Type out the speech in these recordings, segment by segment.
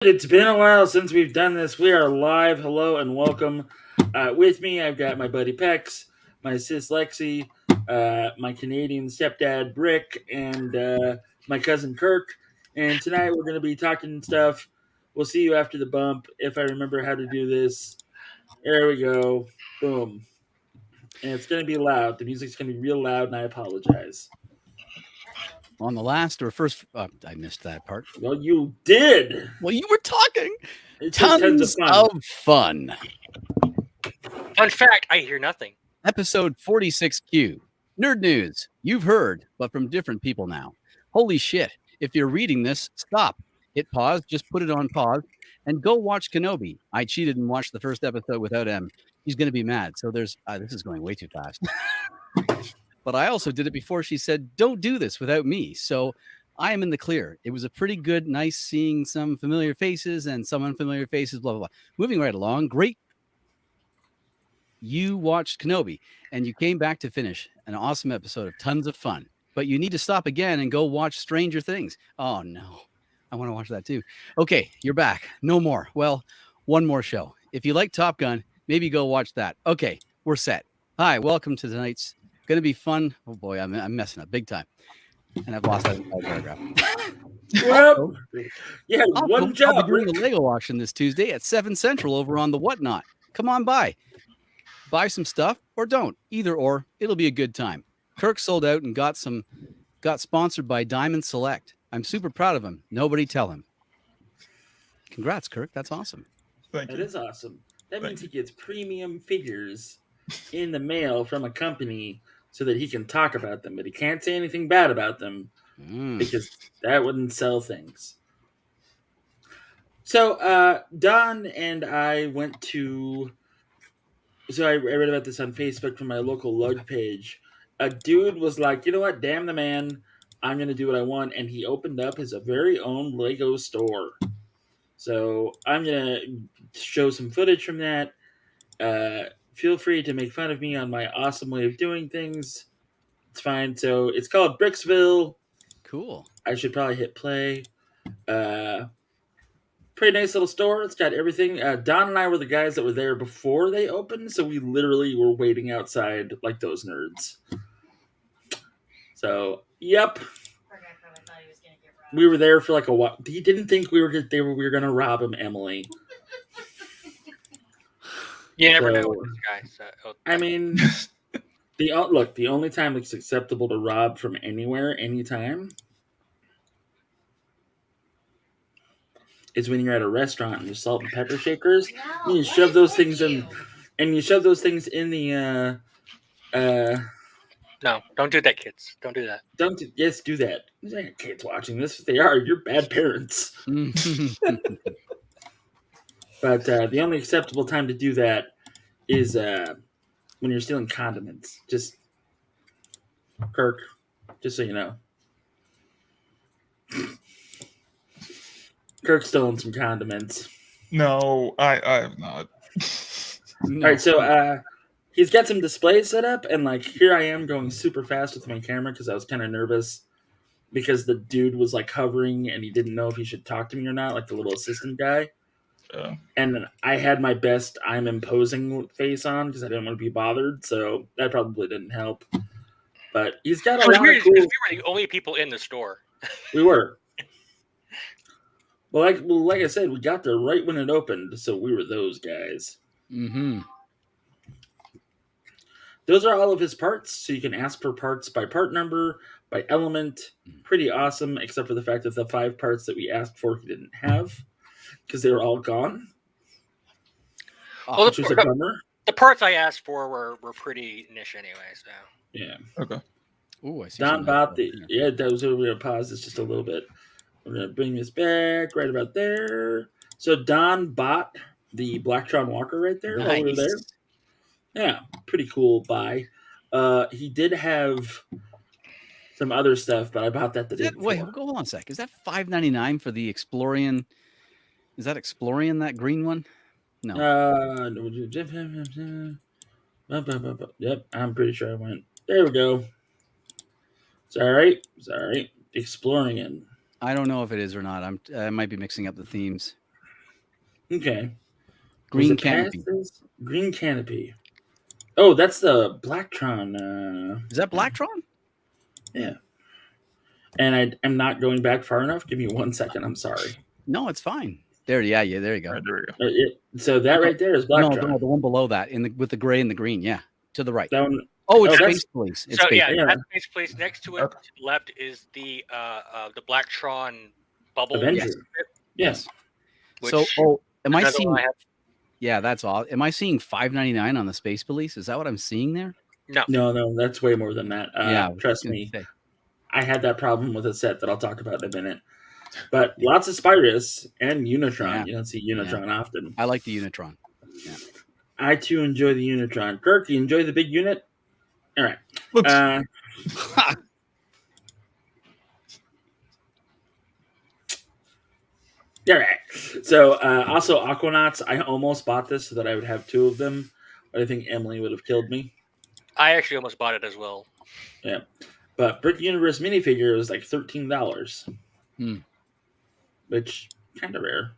It's been a while since we've done this. We are live. Hello and welcome. With me, I've got my buddy Pex, my sis Lexi, my Canadian stepdad Brick, and my cousin Kirk. And tonight we're going to be talking stuff. We'll see you after the bump. If I remember how to do this, there we go. Boom. And it's going to be loud. The music's going to be real loud, and I apologize. On the last or first, I missed that part. Well, you did. Well, you were talking. It's just Tons of fun. Fun fact, I hear nothing. Episode 46Q. Nerd news. You've heard, but from different people now. Holy shit. If you're reading this, stop. Hit pause. Just put it on pause. And go watch Kenobi. I cheated and watched the first episode without M. He's going to be mad. So there's... this is going way too fast. But I also did it before she said, don't do this without me. So I am in the clear. It was a pretty good, nice seeing some familiar faces and some unfamiliar faces, blah, blah, blah. Moving right along. Great. You watched Kenobi and you came back to finish an awesome episode of tons of fun. But you need to stop again and go watch Stranger Things. Oh, no. I want to watch that too. Okay, you're back. No more. Well, one more show. If you like Top Gun, maybe go watch that. Okay, we're set. Hi, welcome to tonight's... Going to be fun. Oh boy, I'm messing up big time, and I've lost that entire paragraph. Well, yeah, one job. I'll be doing the Lego auction this Tuesday at 7 Central over on the Whatnot. Come on by, buy some stuff or don't. Either or, it'll be a good time. Kirk sold out and got sponsored by Diamond Select. I'm super proud of him. Nobody tell him. Congrats, Kirk. That's awesome. Thank you. That is awesome. That means he gets premium figures in the mail from a company so that he can talk about them, but he can't say anything bad about them because that wouldn't sell things. So Don and I went to... So I read about this on Facebook from my local lug page. A dude was like, you know what? Damn the man. I'm going to do what I want. And he opened up his very own Lego store. So I'm going to show some footage from that. Feel free to make fun of me on my awesome way of doing things. It's fine. So it's called Bricksville. Cool. I should probably hit play. Pretty nice little store. It's got everything. Don and I were the guys that were there before they opened, so we literally were waiting outside like those nerds. So, yep. We were there for like a while. He didn't think we were going to rob him, Emily. You never know with this guy. So, I mean, the only time it's acceptable to rob from anywhere, anytime, is when you're at a restaurant and there's salt and pepper shakers. No, and you shove those things in, and you shove those things in the. No, don't do that, kids. Don't do that. Yes, do that. There's not kids watching this. If they are, you're bad parents. But the only acceptable time to do that is when you're stealing condiments. Just, Kirk, just so you know. Kirk's stolen some condiments. No, I have not. All right, so he's got some displays set up, and like here I am going super fast with my camera because I was kind of nervous because the dude was like hovering and he didn't know if he should talk to me or not, like the little assistant guy. And I had my best I'm imposing face on because I didn't want to be bothered, so that probably didn't help. But he's got a lot of cool... We were the only people in the store. We were. Well, like I said, we got there right when it opened, so we were those guys. Mm-hmm. Those are all of his parts, so you can ask for parts by part number, by element. Pretty awesome, except for the fact that the 5 parts that we asked for he didn't have, because they were all gone. Well, which was a bummer. The parts I asked for were pretty niche anyway, so... Yeah. Okay. Ooh, I see. Don bought the... Yeah, that was... We're going to pause this just a little bit. We're going to bring this back right about there. So Don bought the Blacktron Walker right there while we were there. Yeah, pretty cool buy. He did have some other stuff, but I bought that the day before. Wait, hold on a sec. Is that $5.99 for the Explorian? Is that Explorian, that green one? No. Yep, I'm pretty sure I went. There we go. It's all right. Exploring it. I don't know if it is or not. I might be mixing up the themes. Okay. Was Green it past canopy. this? Green canopy. Oh, that's the Blacktron. Is that Blacktron? Yeah. And I'm not going back far enough. Give me 1 second. I'm sorry. No, it's fine. There, yeah, there you go. All right, there we go. So that right there is No, Blacktron. the one below that, with the gray and the green. Yeah, to the right. That one. Oh, it's that's- Space Police. It's So Space yeah, Police. Yeah. that's Space Police. Next to it, Okay. to the left, is the Blacktron bubble. Avenger. Yes. Yes. Which So, am I another seeing? one I have. Yeah, that's all. Am I seeing $5.99 on the Space Police? Is that what I'm seeing there? No. No, that's way more than that. Yeah, I was Trust gonna me. say. I had that problem with a set that I'll talk about in a minute. But lots of Spyrus and Unitron. Yeah. You don't see Unitron often. I like the Unitron. I too enjoy the Unitron. Kirk, you enjoy the big unit? All right. Let's, All right. So also Aquanauts. I almost bought this so that I would have 2 of them, but I think Emily would have killed me. I actually almost bought it as well. Yeah. But Brick Universe minifigure was like $13. Which kind of rare.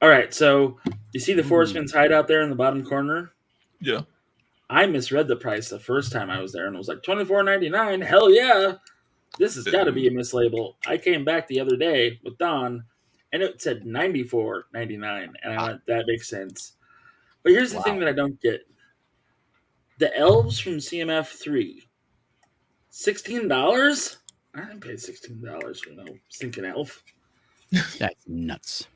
All right, so you see the Forestman's hideout there in the bottom corner? yeah. I misread the price the first time I was there, and it was like $24.99. Hell yeah! This has got to be a mislabel. I came back the other day with Don, and it said $94.99, and I went, that makes sense. But here's the thing that I don't get: the elves from CMF 3, $16. I didn't pay $16 for no stinking elf. That's nuts.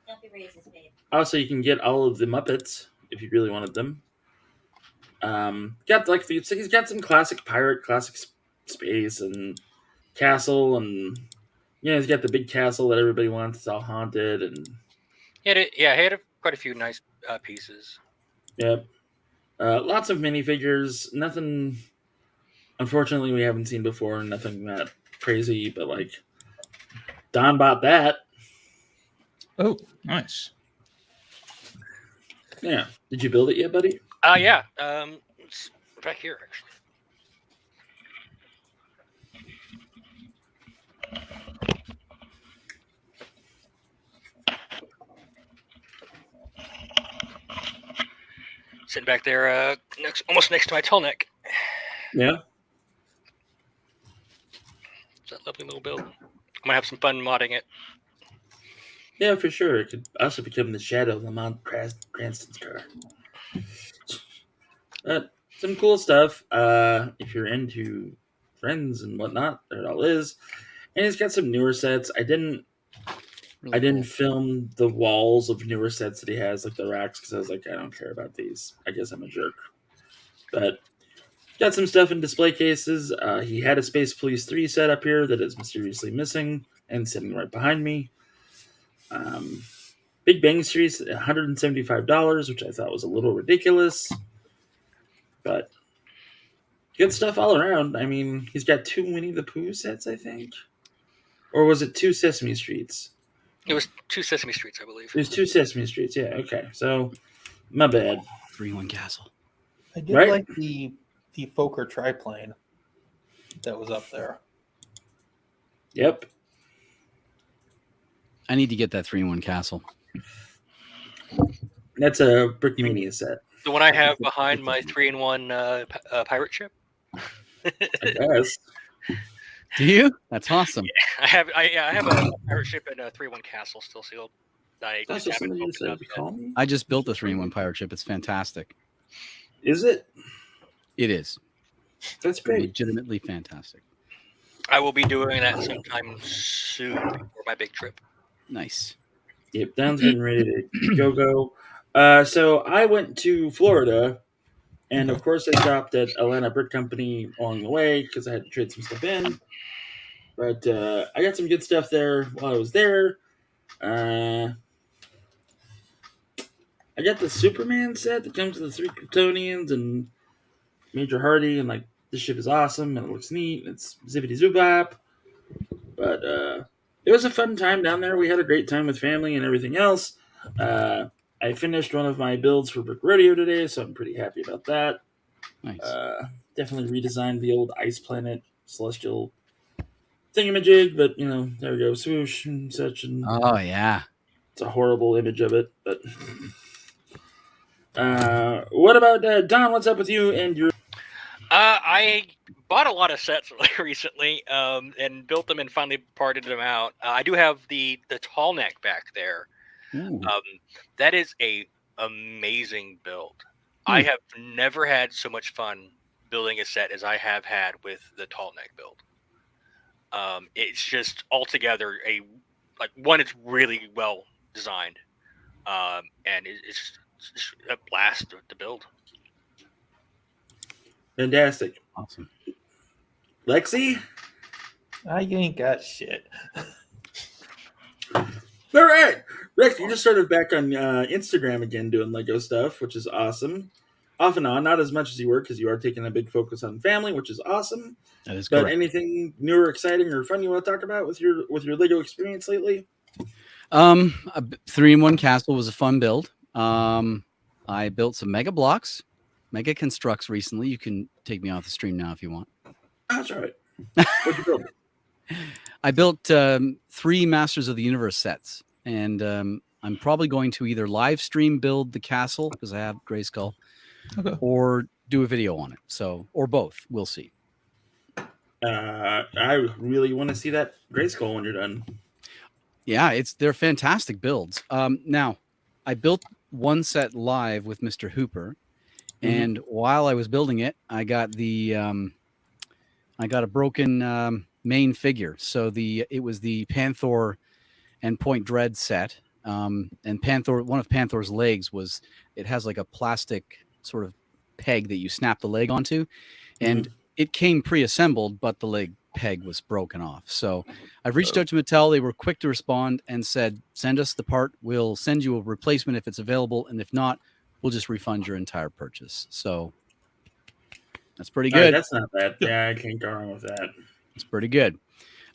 Don't be racist, babe. Also, you can get all of the Muppets if you really wanted them. He's got some classic pirate, classic space, and castle, and he's got the big castle that everybody wants. It's all haunted, and He had quite a few nice pieces. yep, lots of minifigures. Nothing, unfortunately, we haven't seen before. Nothing that crazy, but like Don bought that. Oh, nice. Yeah, did you build it yet, buddy? Yeah. It's back here actually. Sitting back there, almost next to my tall neck. Yeah. It's a lovely little build. I'm gonna have some fun modding it. Yeah, for sure. It could also become the shadow of Lamont Cranston's car. Some cool stuff. If you're into Friends and whatnot, there it all is. And he's got some newer sets. I didn't film the walls of newer sets that he has, like the racks, because I was like, I don't care about these. I guess I'm a jerk. But got some stuff in display cases. He had a Space Police 3 set up here that is mysteriously missing and sitting right behind me. Big Bang Street's $175, which I thought was a little ridiculous. But good stuff all around. I mean, he's got 2 Winnie the Pooh sets, I think. Or was it 2 Sesame Streets? It was 2 Sesame Streets, I believe. There's 2 Sesame Streets, yeah, okay. So, my bad. 3-1 Castle. I did Right? like the Fokker triplane that was up there. Yep. I need to get that 3-1 Castle. That's a Brickmania set. The one I have behind my 3-in-1 pirate ship. I guess. Do you? That's awesome. I have a pirate ship and a 3-in-1 castle still sealed. I That's just what haven't somebody opened said up to yet. call me. I just built a 3-in-1 pirate ship. It's fantastic. Is it? It is. That's great. Legitimately fantastic. I will be doing that sometime soon before my big trip. Nice. Yep, Don's getting ready to go. So I went to Florida, and of course I stopped at Atlanta Brick Company along the way because I had to trade some stuff in. But I got some good stuff there while I was there. I got the Superman set that comes with the 3 Kryptonians and Major Hardy, and like this ship is awesome and it looks neat. It's zippity zoobap. But it was a fun time down there. We had a great time with family and everything else. I finished one of my builds for Brick Rodeo today, so I'm pretty happy about that. Nice. Definitely redesigned the old Ice Planet Celestial thingamajig, but there we go, swoosh and such. And Oh, yeah. It's a horrible image of it, but. What about Don? What's up with you and your? I bought a lot of sets recently, and built them and finally parted them out. I do have the tall neck back there. Ooh. That is a amazing build. I have never had so much fun building a set as I have had with the tall neck build. It's just altogether one. It's really well designed, and it's just a blast to build. Fantastic. Awesome. Lexi? I ain't got shit. All right. Rex, you just started back on Instagram again doing Lego stuff, which is awesome. Off and on, not as much as you were because you are taking a big focus on family, which is awesome. That is But correct. anything new or exciting or fun you want to talk about with your Lego experience lately? A 3-in-1 castle was a fun build. I built some mega blocks, mega constructs recently. You can take me off the stream now if you want. That's all right. What'd you build? I built 3 Masters of the Universe sets, and I'm probably going to either live stream build the castle because I have Grayskull, or do a video on it. So, or both. We'll see. I really want to see that Grayskull when you're done. Yeah, they're fantastic builds. Now, I built one set live with Mr. Hooper, and while I was building it, I got a broken main figure. So it was the Panther and Point Dread set, and one of Panther's legs it has like a plastic sort of peg that you snap the leg onto, and it came pre-assembled, but the leg peg was broken off. So I've reached out to Mattel. They were quick to respond and said, send us the part. We'll send you a replacement if it's available. And if not, we'll just refund your entire purchase. So that's pretty good. Right, that's not bad. Yeah, I can't go wrong with that. It's pretty good.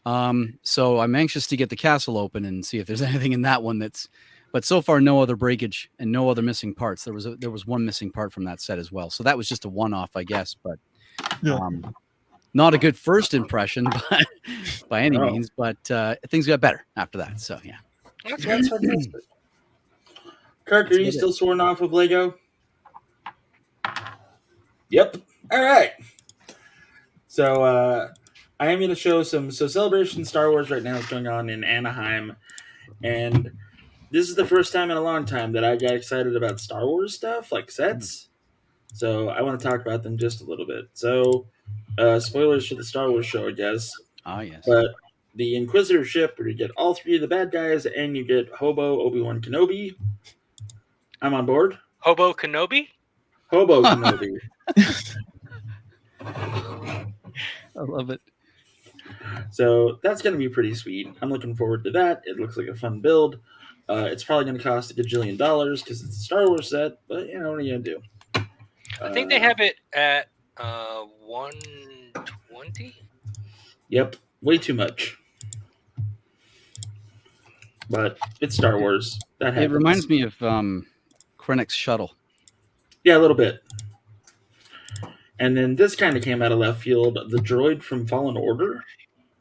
So I'm anxious to get the castle open and see if there's anything in that one but so far no other breakage and no other missing parts. There was one missing part from that set as well. So that was just a one-off, I guess, but not a good first impression by any means, but things got better after that. So yeah. That's fantastic. Kirk, are you still sworn off of Lego? Yep. All right. So I am going to show Celebration Star Wars right now is going on in Anaheim, and this is the first time in a long time that I got excited about Star Wars stuff, like sets. So I want to talk about them just a little bit. So spoilers for the Star Wars show, I guess. Oh, yes. But the Inquisitor ship, where you get all 3 of the bad guys, and you get Hobo Obi-Wan Kenobi. I'm on board. Hobo Kenobi? Hobo Kenobi. I love it. So that's going to be pretty sweet. I'm looking forward to that. It looks like a fun build. It's probably going to cost $1 gajillion because it's a Star Wars set, but what are you going to do? I think they have it at 120. Yep, way too much. But it's Star Wars. That happens. It reminds me of Krennic's shuttle. Yeah, a little bit. And then this kind of came out of left field. The droid from Fallen Order.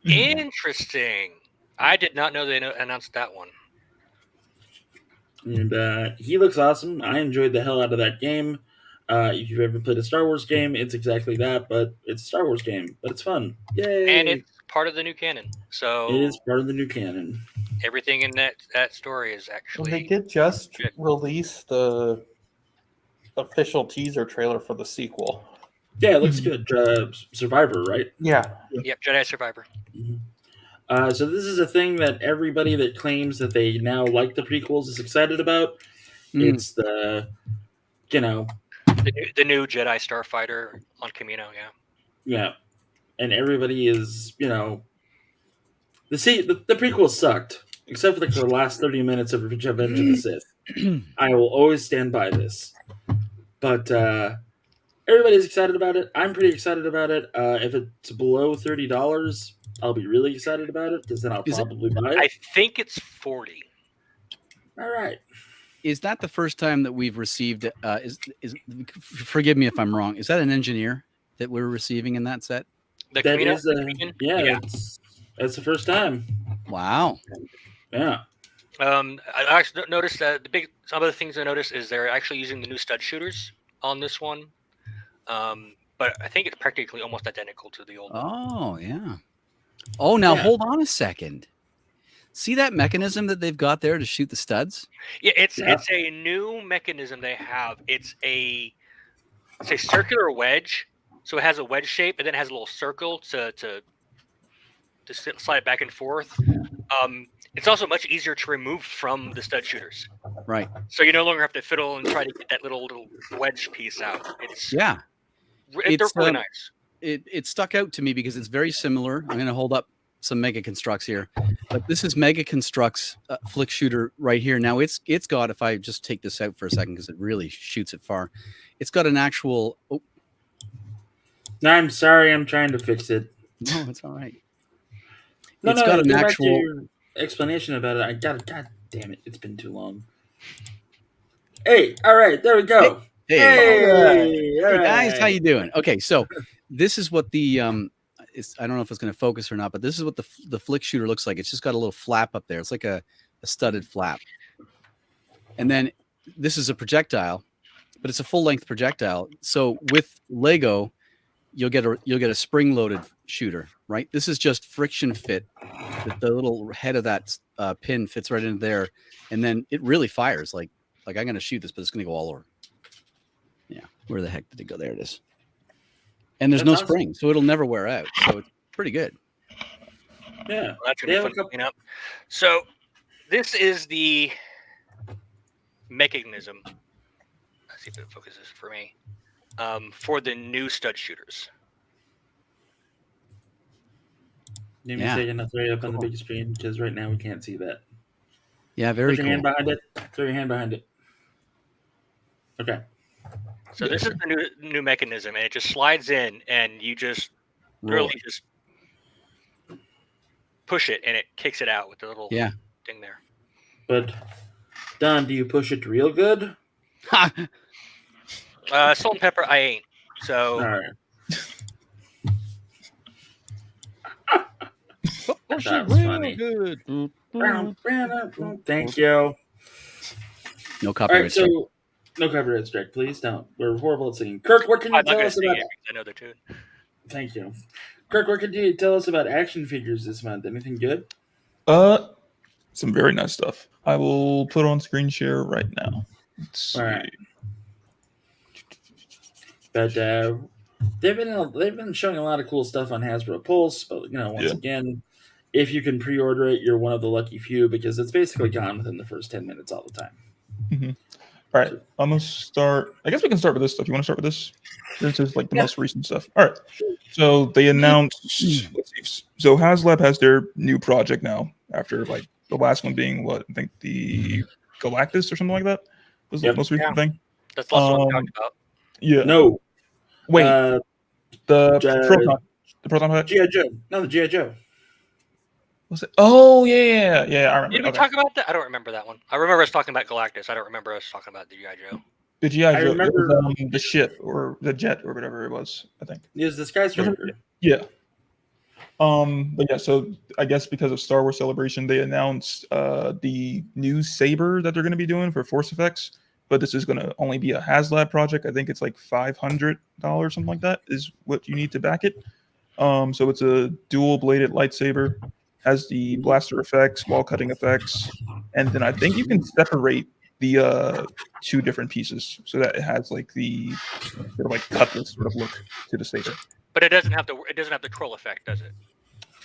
Interesting. I did not know they announced that one. And he looks awesome. I enjoyed the hell out of that game. If you've ever played a Star Wars game, it's exactly that, but it's a Star Wars game. But it's fun. Yay! And it's part of the new canon. So it is part of the new canon. Everything in that story is actually... Well, they did just release the official teaser trailer for the sequel. Yeah, it looks good. Survivor, right? Yeah. Yep, Jedi Survivor. Mm-hmm. So this is a thing that everybody that claims that they now like the prequels is excited about. It's the, the new Jedi Starfighter on Camino. Yeah, and everybody is the prequels sucked except for the last 30 minutes of Revenge of the Sith. I will always stand by this, but everybody's excited about it. I'm pretty excited about it. If it's below $30, I'll be really excited about it because then I'll probably buy it. I think it's 40. All right. Is that the first time that we've received? Forgive me if I'm wrong. Is that an engineer that we're receiving in that set? The that Camino? is, yeah. That's the first time. Wow. Yeah. I actually noticed that some of the things I noticed is they're actually using the new stud shooters on this one. But I think it's practically almost identical to the old one. Oh, yeah. Oh, now Yeah. hold on a second. See that mechanism that they've got there to shoot the studs? Yeah, it's Yeah. a new mechanism they have. It's a circular wedge, so it has a wedge shape, and then it has a little circle to slide it back and forth. It's also much easier to remove from the stud shooters, Right. so you no longer have to fiddle and try to get that little wedge piece out. Yeah. They're really nice. It stuck out to me because it's very similar. I'm going to hold up some Mega Constructs here, but this is Mega Constructs flick shooter right here. Now it's got, if I just take this out for a second because it really shoots it far, it's got an actual. Oh, No, I'm sorry. I'm trying to fix it. no, it's all right. No, It's got an go back to actual. your explanation about it. I got it. God damn it! It's been too long. Hey, all right, there we go. Hey, Hey, all hey guys, right. how you doing? Okay, so this is what the I don't know if it's going to focus or not, but this is what the flick shooter looks like. It's just got a little flap up there. It's like a studded flap, and then this is a projectile, but it's a full length projectile. So with Lego, you'll get a spring loaded shooter, right? This is just friction fit. The little head of that pin fits right in there, and then it really fires. Like I'm going to shoot this, but it's going to go all over. Yeah, where the heck did it go? There it is. And there's That's no awesome. spring, so it'll never wear out. So it's pretty good. Yeah. Well, that's They gonna have be a fun to couple- clean up. So this is the mechanism. Let's see if it focuses for me. For the new stud shooters. Give me Yeah. a second. I'll throw you up on the Cool. big screen because right now we can't see that. Yeah, very Put your hand cool. behind it. Throw your hand behind it. Okay. So Yeah, this is the new mechanism, and it just slides in, and you just Roll really just push it, and it kicks it out with the little Yeah. thing there. But Don, do you push it real good? it. Salt and pepper, I ain't. So All right. Push That it was real funny. good. Thank you. No All copyright. right, so no copyright strike, please don't. We're horrible at singing. Kirk, what can you I'm not tell gonna us sing about? it because I know the tune. Thank you, Kirk. What can you tell us about action figures this month? Anything good? Some very nice stuff. I will put on screen share right now. Let's see. All right. But they've been showing a lot of cool stuff on Hasbro Pulse. But once again, if you can pre-order it, you're one of the lucky few because it's basically gone within the first 10 minutes all the time. Mm-hmm. All right, I'm gonna start. I guess we can start with this stuff. You want to start with this? This is like the most recent stuff. All right. So they announced. Let's see. So HasLab has their new project now after like the last one being what I think the Galactus or something like that was the most recent thing. That's the last one we talked about. Yeah. No. Wait. The Proton. The Proton pack. G.I. Joe. No, the G.I. Joe. Was it? Oh yeah. I remember. Did we talk about that? I don't remember that one. I remember us talking about Galactus. I don't remember us talking about the G.I. Joe. The G.I. Joe. remember- It was, the ship or the jet or whatever it was. I think. It was the skyscraper. Yeah. But yeah, so I guess because of Star Wars Celebration, they announced the new saber that they're going to be doing for Force Effects. But this is going to only be a HasLab project. I think it's like $500, something like that, is what you need to back it. So it's a dual-bladed lightsaber, has the blaster effects, wall cutting effects, and then I think you can separate the two different pieces so that it has like the sort of like cutlass sort of look to the saber. But it doesn't have the troll effect, does it?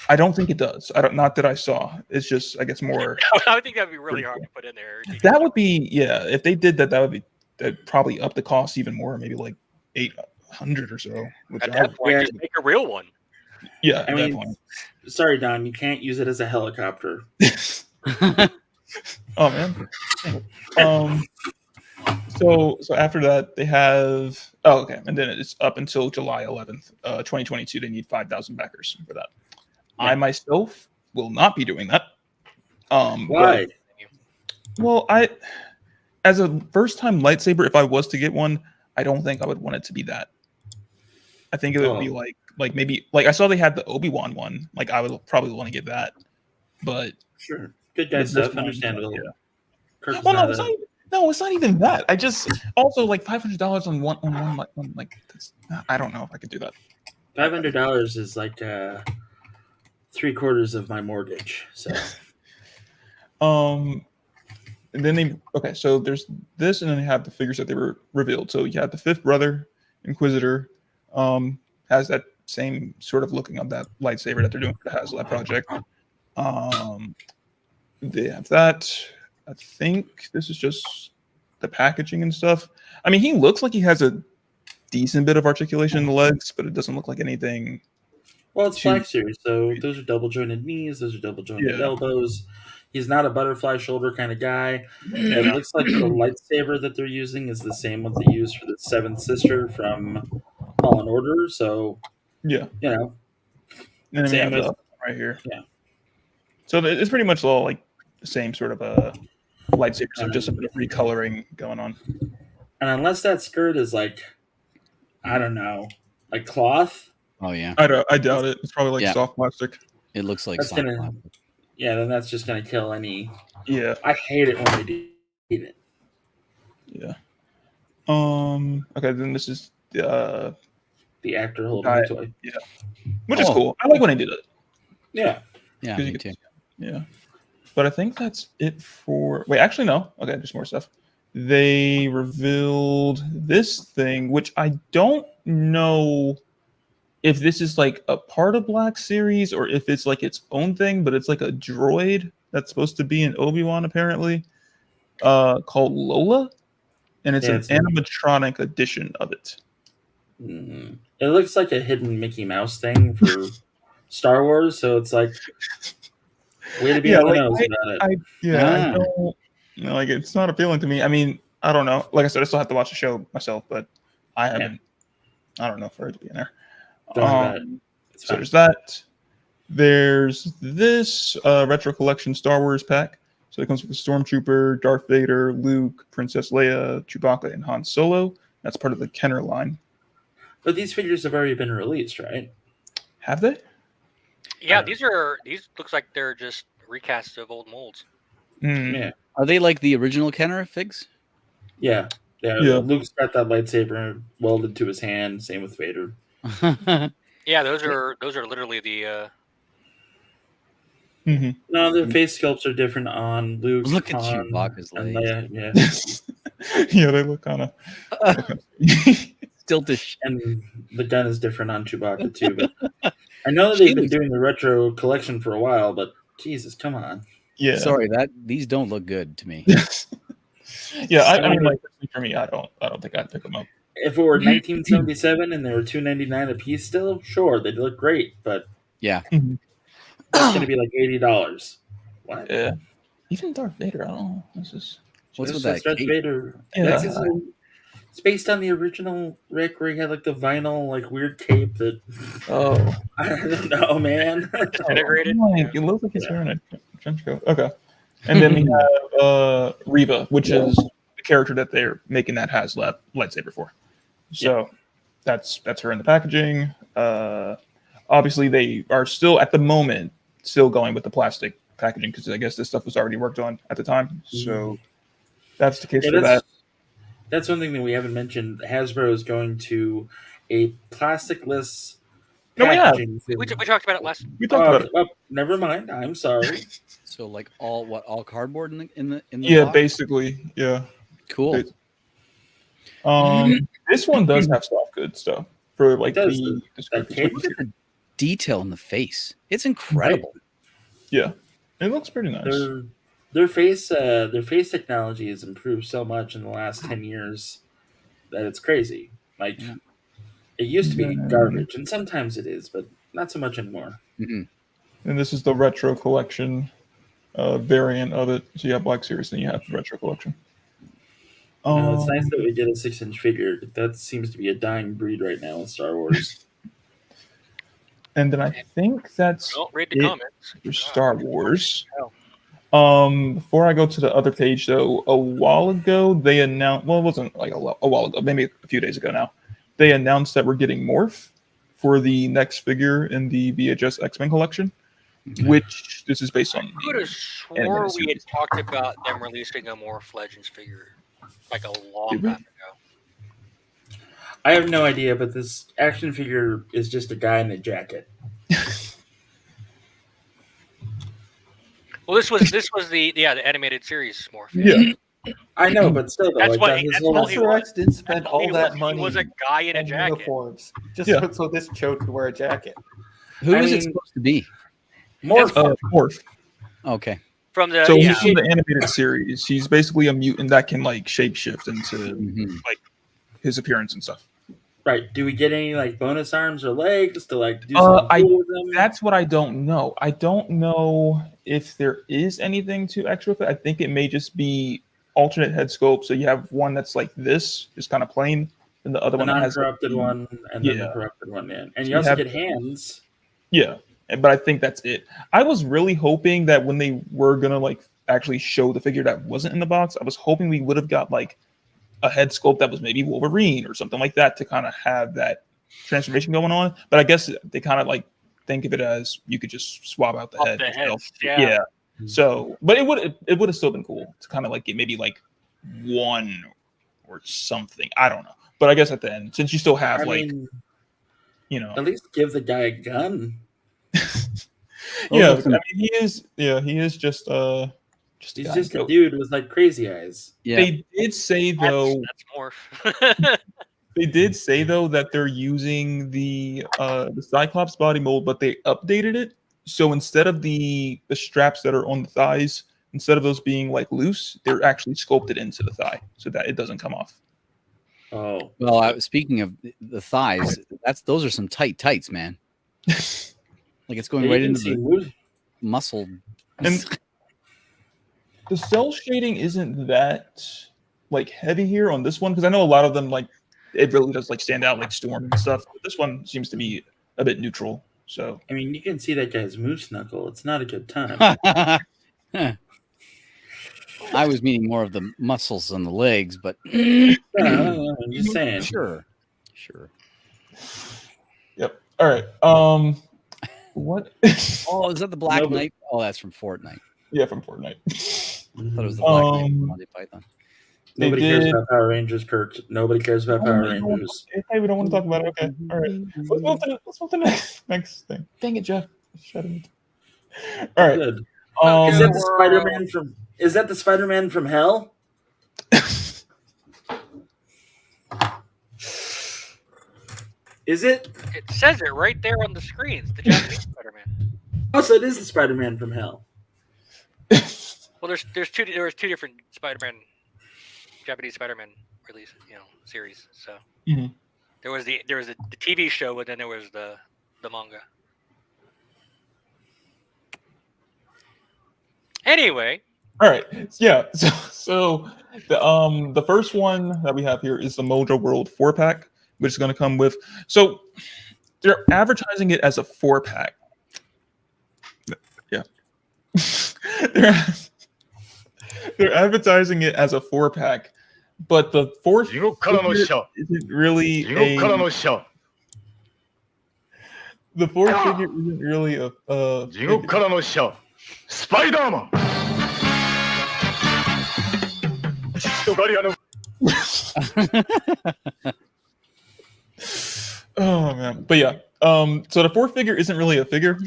I don't think it does. Not that I saw. It's just, I guess, more. I would think that'd be really hard to put in there. That would be, yeah. If they did that, that'd probably up the cost even more, maybe like $800 or so. Which At that point, just make a real one. Yeah, I mean, sorry, Don, you can't use it as a helicopter. Oh man. So after that they have and then it's up until July 11th, 2022. They need 5,000 backers for that. Yeah. I myself will not be doing that. Why? Well, as a first-time lightsaber, if I was to get one, I don't think I would want it to be that. I think it would be like maybe like I saw they had the Obi-Wan one. Like I would probably want to get that, but sure. Good guy This stuff. one, Understandable. yeah. Kirk is Well, no, not it's a. not. No, it's not even that. I just also like $500 on one like that's, I don't know if I could do that. $500 is like 3/4 of my mortgage. So And then so there's this, and then they have the figures that they were revealed. So you had the fifth brother, Inquisitor, has that same sort of looking on that lightsaber that they're doing for the HasLab project. They have that. I think this is just the packaging and stuff. I mean, he looks like he has a decent bit of articulation in the legs, but it doesn't look like anything. well, it's too. Black Series, so those are double jointed knees. Those are double jointed Yeah. elbows. He's not a butterfly shoulder kind of guy. Yeah. It looks like the lightsaber that they're using is the same one they used for the Seventh Sister from Fallen Order. So Yeah. you know, And then we same have with the right here. yeah. So it's pretty much all like the same sort of lightsaber, so just a bit of recoloring going on. And unless that skirt is like, I don't know, like cloth, Oh yeah, I doubt it. It's probably like Yeah. soft plastic. it looks like that's soft gonna, plastic. yeah, then that's just gonna kill any. Yeah. I hate it when they do it. Yeah. Okay, then this is The actor holding the toy. which is Oh. cool. I like when they do that. Yeah, Yeah, 'Cause me you too. Yeah. But I think that's it for wait, actually no. Okay, there's more stuff. They revealed this thing, which I don't know if this is like a part of Black Series or if it's like its own thing, but it's like a droid that's supposed to be in Obi-Wan apparently, called Lola, and it's Yeah, an it's animatronic edition of it. It looks like a hidden Mickey Mouse thing for Star Wars. So it's like way to be on the nose about it. I don't, like it's not appealing to me. I mean, I don't know. Like I said, I still have to watch the show myself, but I haven't. I don't know for it to be in there. Don't worry about it. It's So fine. there's that. There's this retro collection Star Wars pack. So it comes with a Stormtrooper, Darth Vader, Luke, Princess Leia, Chewbacca, and Han Solo. That's part of the Kenner line. But these figures have already been released, right? Have they? Yeah, Uh, these looks like they're just recasts of old molds. Mm. Yeah. Are they like the original Kenner figs? Yeah. Yeah. Luke's got that lightsaber welded to his hand. Same with Vader. Yeah, those are literally the. Mm-hmm. No, the face sculpts are different on Luke. Look at Han, Chewbacca's and legs. Leia. Yeah, Yeah, they look kind of. Still to sh- and the gun is different on Chewbacca too. But I know that they've been doing the retro collection for a while. But Jesus, come on. Yeah. Sorry, these don't look good to me. Yeah, I mean, like for me, I don't think I'd pick them up. If it were 1977 and they were $2.99 a piece, still sure they'd look great. But Yeah. that's going to be like $80. What? Yeah. Even Darth Vader, I don't know. This is. What's with That's that Darth cape? Vader. Yeah. That's his it's based on the original Rick, where he had like the vinyl, like weird cape that Oh. I don't know, man. Integrated. It looks like he's wearing a trench coat. Okay. And then we have Reva, which is the character that they're making that HasLab lightsaber for. So that's her in the packaging. Obviously, they are still at the moment still going with the plastic packaging because I guess this stuff was already worked on at the time. So that's the case for that. That's one thing that we haven't mentioned. Hasbro is going to a plasticless packaging. We talked about it last. We talked about it. Well, never mind. I'm sorry. So like all cardboard in the Yeah, box? basically. Yeah. Cool. This one does have soft good stuff for like It does, the that descriptions. cape. Look at the detail in the face. It's incredible. Yeah, it looks pretty nice. Their face technology has improved so much in the last 10 years that it's crazy. Like it used to be garbage, and sometimes it is, but not so much anymore. Mm-hmm. And this is the retro collection variant of it. So you have Black Series, and you have the retro collection. It's nice that we get a 6-inch figure. That seems to be a dying breed right now in Star Wars. And then I think that's Don't read the it comments. for Star Wars. Before I go to the other page, though, a while ago they announced. Well, it wasn't like a while ago, maybe a few days ago now. They announced that we're getting Morph for the next figure in the VHS X-Men collection. which this is based on. I could have swore animated we had series. talked about them releasing a Morph Legends figure like a long Did we? time ago. I have no idea, but this action figure is just a guy in a jacket. Well, this was the animated series Morph. Yeah. I know, but still, though, That's like what that he- his that's whole all he Professor was. X didn't spend That's all all he that was. money. He was a guy in a and jacket. uniforms just Yeah. so this Cho could wear a jacket. Who I is it mean- supposed to be? Morph. Morph. Okay. From the So yeah, he's from the animated series. He's basically a mutant that can like shapeshift into Mhm. his appearance and stuff. Right. Do we get any like bonus arms or legs to like do Uh, something cool with them? That's what I don't know. I don't know if there is anything to extra fit. I think it may just be alternate head sculpt. So you have one that's like this, just kind of plain, and the other the one that has like, non-corrupted one and then the Yeah. corrupted one, man. And So you you also have- get hands. Yeah, but I think that's it. I was really hoping that when they were gonna like actually show the figure that wasn't in the box, I was hoping we would have got like a head sculpt that was maybe Wolverine or something like that to kind of have that transformation going on. But I guess they kind of like think of it as you could just swap out the Swap head. the itself. heads, yeah. So, but it would have still been cool to kind of like get maybe like one or something. I don't know. But I guess at the end, since you still have I like mean, you know, at least give the guy a gun. yeah, Those are some- I mean he is just a He's guy. just a dude with like crazy eyes. Yeah. They did say though. that's Morph. They did say though that they're using the Cyclops body mold, but they updated it. So instead of the straps that are on the thighs, instead of those being like loose, they're actually sculpted into the thigh so that it doesn't come off. Oh, Well, speaking of the thighs, those are some tight tights, man. Like it's going yeah, right you can into see the mood. muscle. And the cell shading isn't that like heavy here on this one because I know a lot of them like it really does like stand out like Storm and stuff. But this one seems to be a bit neutral. So I mean, you can see that guy's moose knuckle. It's not a good time. I was meaning more of the muscles on the legs, but Yeah, I'm just saying. sure. yep. All right. What? Oh, is that the Black Nobody- Knight? Oh, that's from Fortnite. Yeah, from Fortnite. I thought it was the Black Knight from Monty Python. Nobody They cares did- about Power Rangers, Kurt. Nobody cares about Power we don't- Rangers. Hey, we don't want to talk about it. Okay. All right. Let's move to the next thing. Dang it, Jeff. Shut him. All right. Good. Um, Is that the Spider-Man from? Is that the Spider-Man from Hell? Is it? It says it right there on the screens. The Japanese Spider-Man. Also, it is the Spider-Man from Hell. Well, there was two different Spider-Man, Japanese Spider-Man release, series. So Mhm. there was the TV show, but then there was the manga. Anyway, All right. Yeah. So the first one that we have here is the Mojo World 4-pack, which is going to come with. So they're advertising it as a 4-pack. Yeah. they're advertising it as a 4-pack, but the fourth figure isn't really a. The fourth figure isn't really a. Figure. スパイダーマン Oh man, but yeah. So the fourth figure isn't really a figure.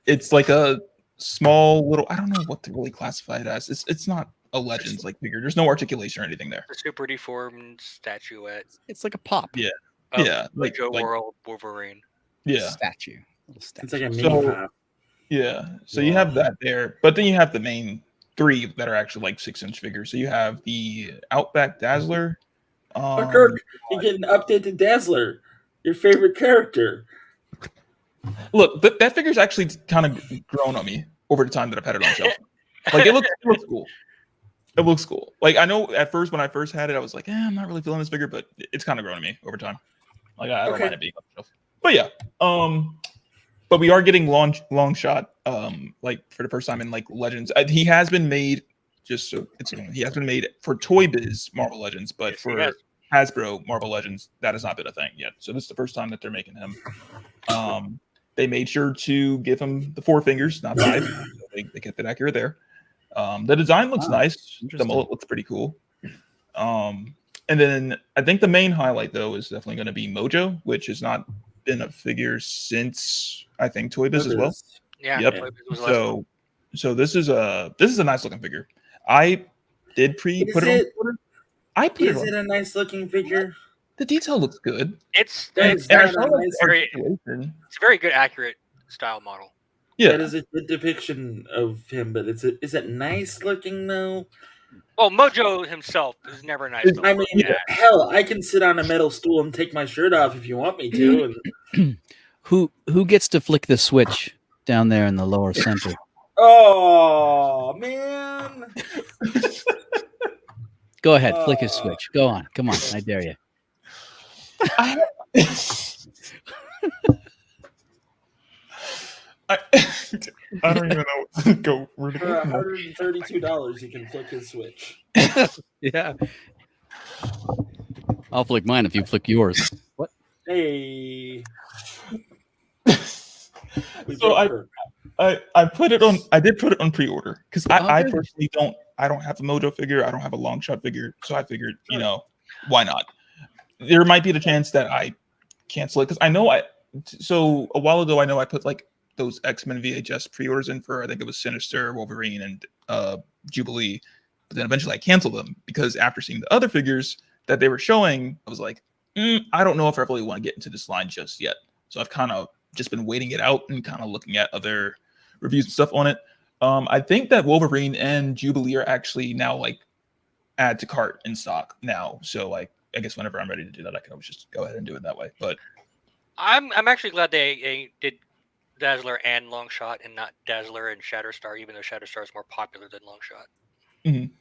It's like a small little. I don't know what to really classify it as. It's not a Legends like figure. There's no articulation or anything there. the super deformed statuette It's like a pop. Yeah. of Yeah, like- Mojo like- World Wolverine. Yeah, Statue. Little statue. It's like a mini So- pop. yeah. So you have that there, but then you have the main three that are actually like 6-inch figures. So you have the Outback Dazzler. Oh, Kirk, you get an updated Dazzler, your favorite character. Look, that figure's actually kind of grown on me over the time that I've had it on shelf. Like it looks cool. It looks cool. Like I know at first when I first had it, I was like, I'm not really feeling this figure, but it's kind of grown on me over time. Like I don't Okay. mind it being on the shelf. But yeah, but we are getting long shot, like for the first time in like Legends. He has been made just so it's he has been made for Toy Biz Marvel Legends, but Yes, he for has. Hasbro Marvel Legends, that has not been a thing yet. So this is the first time that they're making him. They made sure to give him the 4 fingers, not 5. So they kept it accurate there. The design looks Wow, nice. The interesting. mullet looks pretty cool. And then I think the main highlight though is definitely going to be Mojo, which has not been a figure since I think Toy Biz as well. Yeah. Yep. Toy Biz was the last one. So this is a nice looking figure. I did put it on order. I put it Is on. it a nice looking figure? The detail looks good. It's That actually is not a nice Articulation. it's a very good, accurate style model. Yeah. That is a good depiction of him, but is it nice looking though? Well, Mojo himself is never nice. It's- to I look mean, at. hell, I can sit on a metal stool and take my shirt off if you want me to. And, Who gets to flick the switch down there in the lower center? oh man! Go ahead, flick his switch. Go on, come on, I dare you. I don't even know where to For go. $132, you can flick his switch. Yeah. I'll flick mine if you flick yours. What? Hey. So I put it on. I did put it on pre-order because I good. personally don't. I don't have a Mojo figure. I don't have a long shot figure. So I figured, why not? There might be the chance that I cancel it because I know So a while ago, I know I put like those X-Men VHS pre-orders in for I think it was Sinister, Wolverine, and Jubilee. But then eventually I canceled them because after seeing the other figures that they were showing, I was like, I don't know if I really want to get into this line just yet. So I've kind of just been waiting it out and kind of looking at other reviews and stuff on it. I think that Wolverine and Jubilee are actually now like add to cart in stock now. So like I guess whenever I'm ready to do that, I can always just go ahead and do it that way. But I'm actually glad they did Dazzler and Longshot and not Dazzler and Shatterstar, even though Shatterstar is more popular than Longshot. Mm-hmm.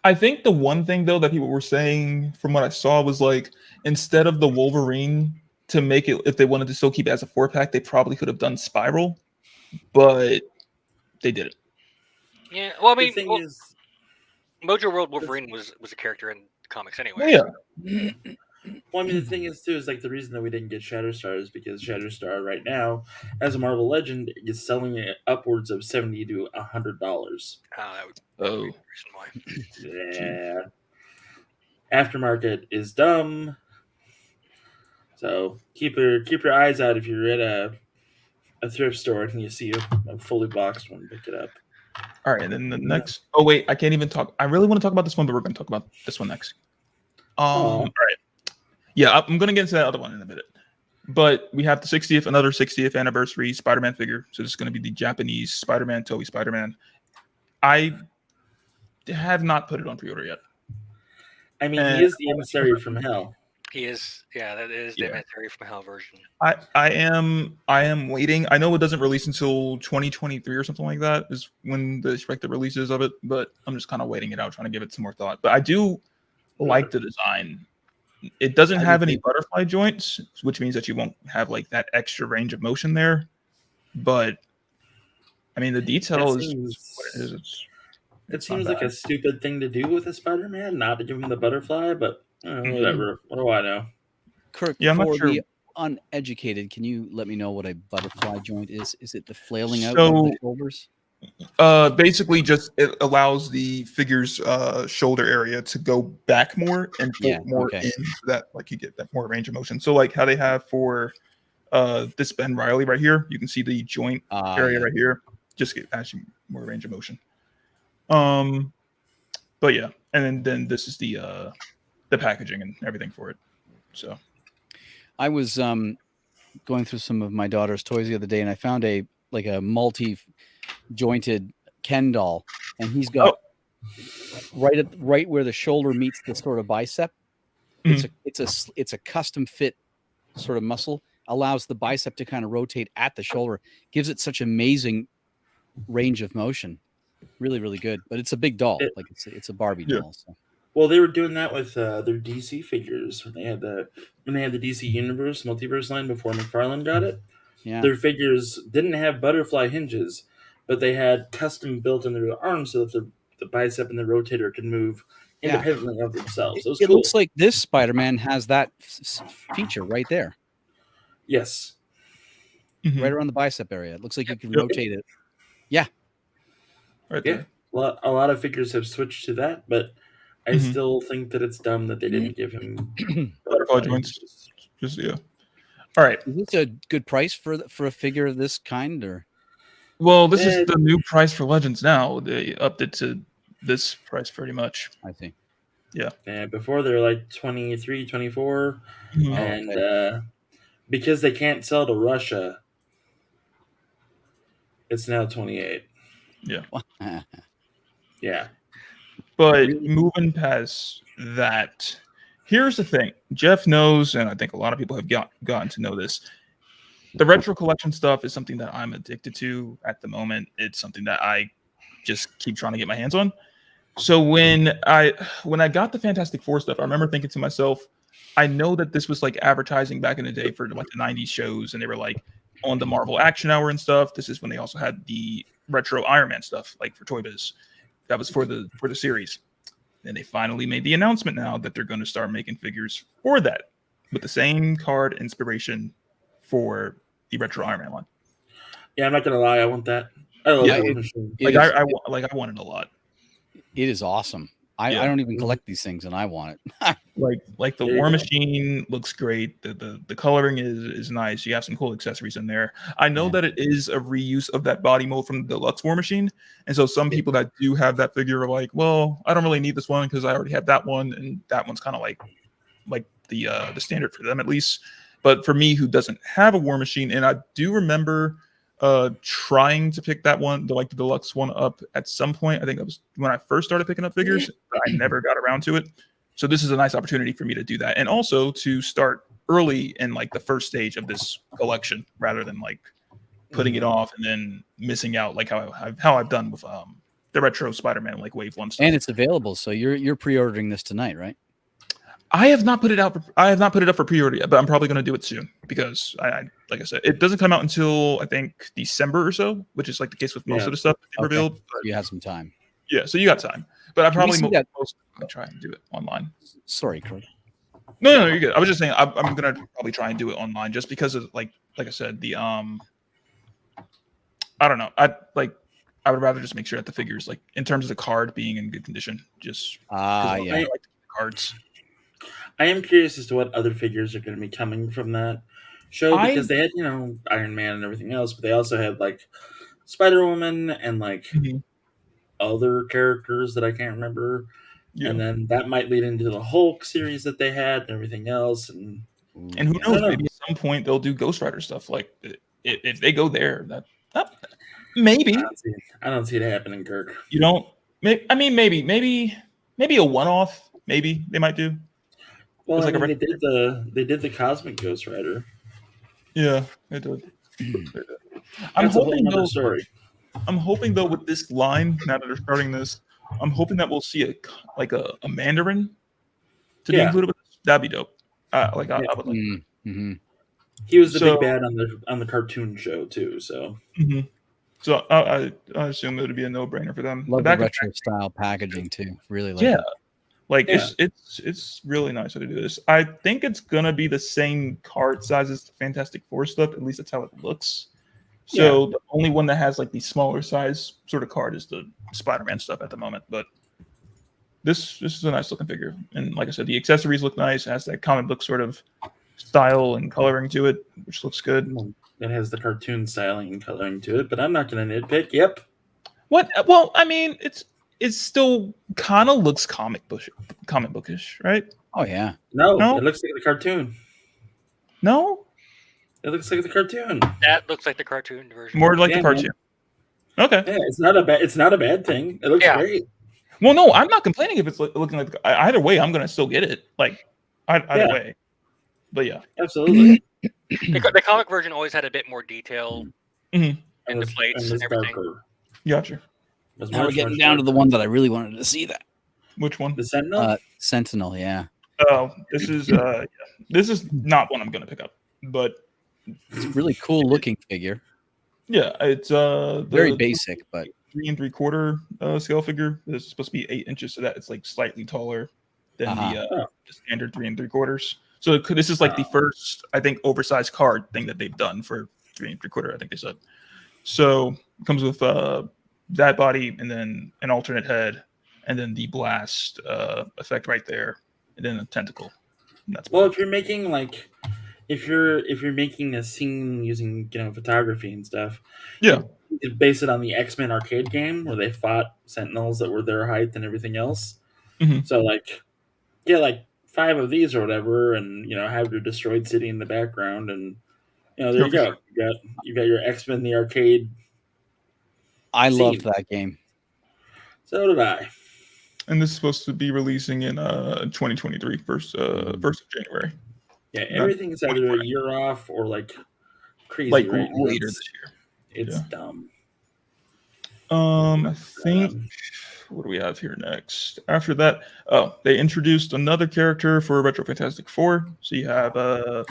I think the one thing though that people were saying from what I saw was like instead of the Wolverine to make it, if they wanted to still keep it as a 4-pack, they probably could have done Spiral, but they didn't. Yeah, well, I The mean, thing is, Mojo World Wolverine was a character in comics anyway. Yeah. well, I mean, the thing is too is like the reason that we didn't get Shatterstar is because Shatterstar right now, as a Marvel Legend, is selling it upwards of $70 to $100. That would Oh. be the reason why. Yeah. Aftermarket is dumb. So keep your eyes out if you're at a thrift store and you see a fully boxed one, pick it up. All right, and then the next. Oh wait, I can't even talk. I really want to talk about this one, but we're going to talk about this one next. All right. Yeah, I'm going to get into that other one in a minute. But we have the another 60th anniversary Spider-Man figure. So this is going to be the Japanese Spider-Man, Toei Spider-Man. I have not put it on pre-order yet. I mean, he is the emissary from hell. He is, that is the Emissary from Hell version. I am waiting. I know it doesn't release until 2023 or something like that is when the expected releases of it, but I'm just kind of waiting it out, trying to give it some more thought. But I do like the design. It doesn't have any butterfly joints, which means that you won't have like that extra range of motion there. But I mean, the detail is what it is. It seems like a stupid thing to do with a Spider-Man, not to give him the butterfly, but whatever. What do I know? Kirk, I'm for not sure. the uneducated, can you let me know what a butterfly joint is? Is it the flailing out of the shoulders? Basically, just it allows the figure's shoulder area to go back more and put more in that, like you get that more range of motion. So, like how they have for this Ben Reilly right here, you can see the joint area right here. Just get actually more range of motion. But yeah, and then this is the packaging and everything for it. So, I was going through some of my daughter's toys the other day, and I found a multi-jointed Ken doll, and he's got right where the shoulder meets the sort of bicep. It's a custom fit sort of muscle, allows the bicep to kind of rotate at the shoulder, gives it such amazing range of motion. Really, really good. But it's a big doll, like it's a Barbie doll. So. Well, they were doing that with their DC figures when they had the DC Universe Multiverse line before McFarlane got it. Yeah. Their figures didn't have butterfly hinges, but they had custom built in their arms so that the bicep and the rotator could move independently of themselves. It looks like this Spider-Man has that feature right there. Yes. Mhm. right around the bicep area. It looks like you can Yep. rotate it. Right Yeah, there. well, a lot of figures have switched to that, but I Mhm. still think that it's dumb that they didn't give him Butterfly joints. Just yeah. All right. Is this a good price for a figure of this kind, or Well, this is Eh, the new price for Legends now. They upped it to this price pretty much. I think? yeah, before they were like 23, 24, Mhm. Oh, and okay. because they can't sell to Russia, it's now 28. Yeah, But Really? moving past that, here's the thing. Jeff knows, and I think a lot of people have gotten to know this. The retro collection stuff is something that I'm addicted to at the moment. It's something that I just keep trying to get my hands on. So when I got the Fantastic Four stuff, I remember thinking to myself, I know that this was like advertising back in the day for like the 90s shows, and they were like on the Marvel Action Hour and stuff. This is when they also had the retro Iron Man stuff, like for Toy Biz. That was for the series. And they finally made the announcement now that they're going to start making figures for that with the same card inspiration for the retro Iron Man one. yeah. I'm not gonna lie, I want that. I love Yeah, the War it- Machine. It Like is, I want it a lot. it is awesome. I Yeah. don't even collect these things, and I want it. Like the There you War go. Machine looks great. The coloring is nice. You have some cool accessories in there. I know Yeah. that it is a reuse of that body mold from the Deluxe War Machine, and so some people that do have that figure are like, well, I don't really need this one because I already have that one, and that one's kind of like the standard for them at least. But for me, who doesn't have a War Machine, and I do remember trying to pick that one, the deluxe one up at some point. I think it was when I first started picking up figures, but I never got around to it. So this is a nice opportunity for me to do that, and also to start early in like the first stage of this collection, rather than like putting it off and then missing out, like how I've done with the retro Spider-Man like Wave 1 stuff. And it's available, so you're pre-ordering this tonight, right? I have not put it out. I have not put it up for pre-order yet, but I'm probably going to do it soon because like I said, it doesn't come out until I think December or so, which is like the case with most Yeah. of the stuff that they Okay. revealed. So you have some time. Yeah, so you got time. But I Can we probably see that? most try and do it online. Sorry, Kurt. No, you're good. I was just saying I'm gonna probably try and do it online just because of like I said the I don't know. I would rather just make sure that the figures like in terms of the card being in good condition. Just because I Yeah. like the cards. I am curious as to what other figures are going to be coming from that show because they had, Iron Man and everything else, but they also had like Spider Woman and like Mhm. other characters that I can't remember. Yeah. And then that might lead into the Hulk series that they had and everything else. And And who Yeah. knows? know. Maybe at some point they'll do Ghost Rider stuff. Like if they go there, that maybe I don't see it happening, Kirk. you don't. I mean, maybe a one-off. Maybe they might do. Well, It's I like mean, they did the Cosmic Ghost Rider. Yeah, it did. I'm That's a whole hoping other though. story. I'm hoping though with this line now that they're starting this, I'm hoping that we'll see a Mandarin to be Yeah. included with this. That'd be dope. I would like. Mm-hmm. He was the So- big bad on the cartoon show too. So Mhm. So I assume it would be a no-brainer for them. Love the back of retro style packaging too. Really like Yeah. it. Like Yeah. it's really nice how to do this. I think it's gonna be the same card size as the Fantastic Four stuff. At least that's how it looks. So the only one that has like the smaller size sort of card is the Spider-Man stuff at the moment. But this is a nice looking figure, and like I said, the accessories look nice. It has that comic book sort of style and coloring to it, which looks good. it has the cartoon styling and coloring to it, but I'm not going to nitpick. Yep. What? Well, I mean, it still kind of looks comic bookish, right? Oh yeah. No, it looks like the cartoon. No, It looks like the cartoon. That looks like the cartoon version. more like the Yeah, cartoon. Okay. Yeah, it's not a bad thing. It looks Yeah. great. Well, no, I'm not complaining if it's looking like either way. I'm gonna still get it. Like either Yeah. way. But yeah, Absolutely. The comic version always had a bit more detail Mhm. in the plates and everything. darker. Gotcha. It was Now we're much, getting much down to the darker. one that I really wanted to see. That Which one? The Sentinel. Sentinel. Yeah. Oh, this is not one I'm gonna pick up. But It's a really cool looking figure. yeah, it's Very basic, but 3 3/4 scale figure. This is supposed to be 8 inches, so that it's like slightly taller than the standard 3 3/4. So this is like the first, I think, oversized card thing that they've done for three-quarter, I think they said. So it comes with that body and then an alternate head, and then the blast effect right there, and then a tentacle. And that's Well, if you're making if you're making a scene using photography and stuff, yeah. you could base it on the X-Men arcade game where they fought Sentinels that were their height and everything else. Mhm. So get 5 of these or whatever, and have your destroyed city in the background, and there No, you for go. sure. You got your X-Men the arcade. I loved Scene. that game. So did I. And this is supposed to be releasing in 2023, first of January. Yeah, Not everything's either a 24. year off or crazy Like right now. later this year. It's Yeah. dumb. I think what do we have here next? After that, they introduced another character for Retro Fantastic 4. So you have